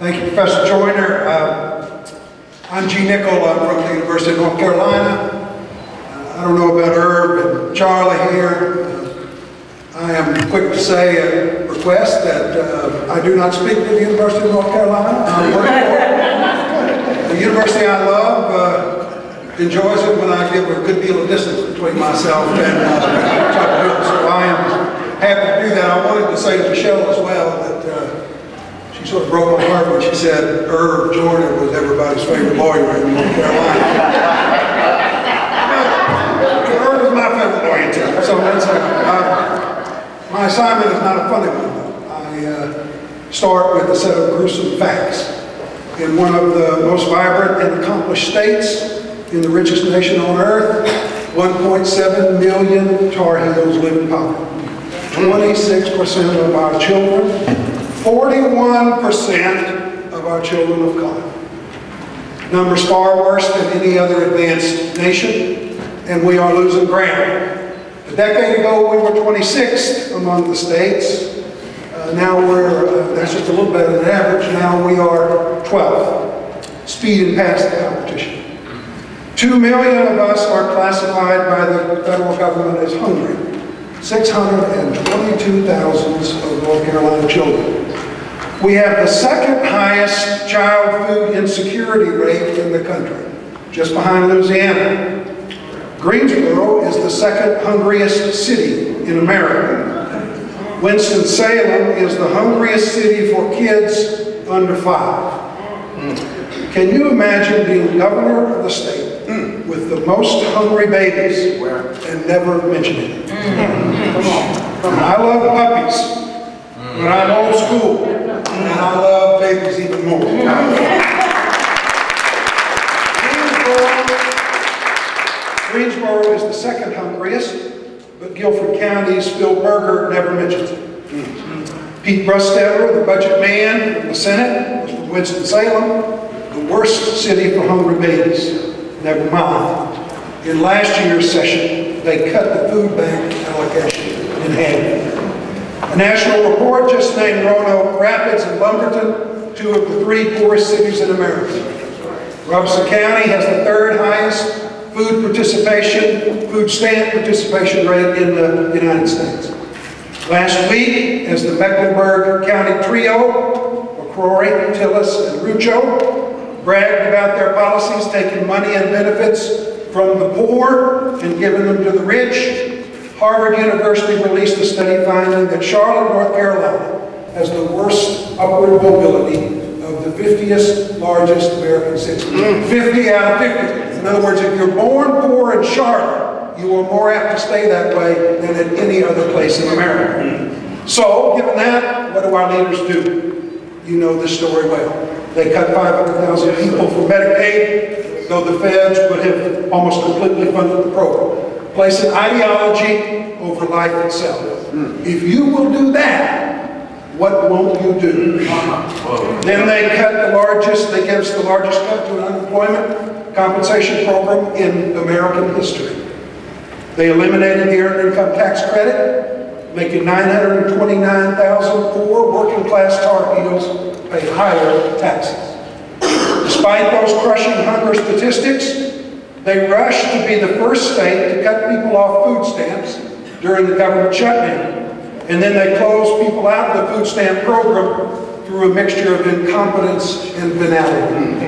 Thank you, Professor Joyner. I'm Nichol. I'm from the University of North Carolina. I don't know about Herb and Charlie here. I am quick to say a request that I do not speak to the University of North Carolina. I'm working for it. The university I love enjoys it when I give a good deal of distance between myself and Chapel Hill. So I am happy to do that. I wanted to say to Michelle as well that she sort of broke my heart when she said Herb Joyner was everybody's favorite lawyer in North Carolina. Herb is my favorite lawyer too. So that's my assignment is not a funny one, though. I start with a set of gruesome facts. In one of the most vibrant and accomplished states in the richest nation on earth, 1.7 million Tar Heels live in poverty. 26% of our children, 41% of our children of color. Numbers far worse than any other advanced nation, and we are losing ground. A decade ago, we were 26th among the states. Now that's just a little better than average. Now we are 12th, speeding past the competition. 2 million of us are classified by the federal government as hungry. 622,000 of North Carolina children. We have the second highest child food insecurity rate in the country, just behind Louisiana. Greensboro is the second hungriest city in America. Winston-Salem is the hungriest city for kids under 5. Can you imagine being governor of the state with the most hungry babies and never mentioning it? Come on. I love puppies, but I'm old school, and I love babies even more. Greensboro is the second hungriest, but Guilford County's Phil Berger never mentions it. Pete Brustetter, the budget man from the Senate, was from Winston-Salem, the worst city for hungry babies. Never mind. In last year's session, they cut the food bank allocation in half. A national report just named Roanoke Rapids and Lumberton 2 of the 3 poorest cities in America. Robeson County has the 3rd highest food stamp participation rate in the United States. Last week, as the Mecklenburg County trio, McCrory, Tillis, and Rucho, bragged about their policies taking money and benefits from the poor and giving them to the rich, Harvard University released a study finding that Charlotte, North Carolina, has the worst upward mobility of the 50th largest American cities. 50 out of 50. In other words, if you're born poor in Charlotte, you are more apt to stay that way than at any other place in America. So, given that, what do our leaders do? You know this story well. They cut 500,000 people from Medicaid, though the feds would have almost completely funded the program, placing ideology over life itself. If you will do that, what won't you do? Then they give us the largest cut to an unemployment compensation program in American history. They eliminated the earned income tax credit, making 929,000 poor working class Tar Heels pay higher taxes. Despite those crushing hunger statistics, they rushed to be the first state to cut people off food stamps during the government shutdown. And then they closed people out of the food stamp program through a mixture of incompetence and venality.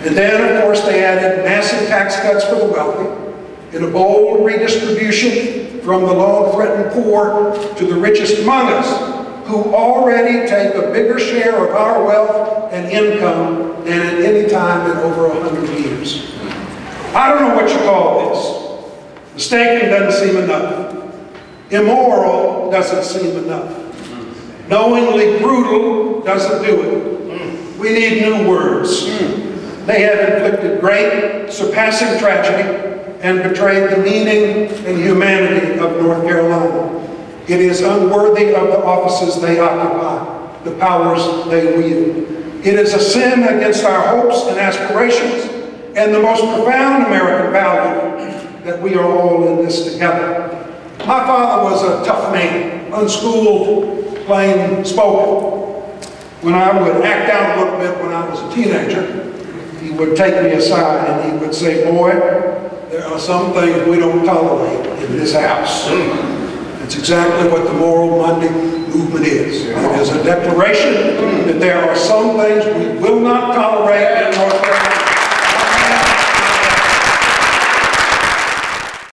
And then, of course, they added massive tax cuts for the wealthy in a bold redistribution from the long-threatened poor to the richest among us, who already take a bigger share of our wealth and income than at any time in over 100 years. I don't know what you call this. Mistaken doesn't seem enough. Immoral doesn't seem enough. Knowingly brutal doesn't do it. We need new words. They have inflicted great, surpassing tragedy and betrayed the meaning and humanity of North Carolina. It is unworthy of the offices they occupy, the powers they wield. It is a sin against our hopes and aspirations and the most profound American value that we are all in this together. My father was a tough man, unschooled, plain spoken. when I would act out a little bit when I was a teenager, he would take me aside and he would say, "Boy, there are some things we don't tolerate in this house." That's exactly what the Moral Monday movement is. It is a declaration that there are some things we will not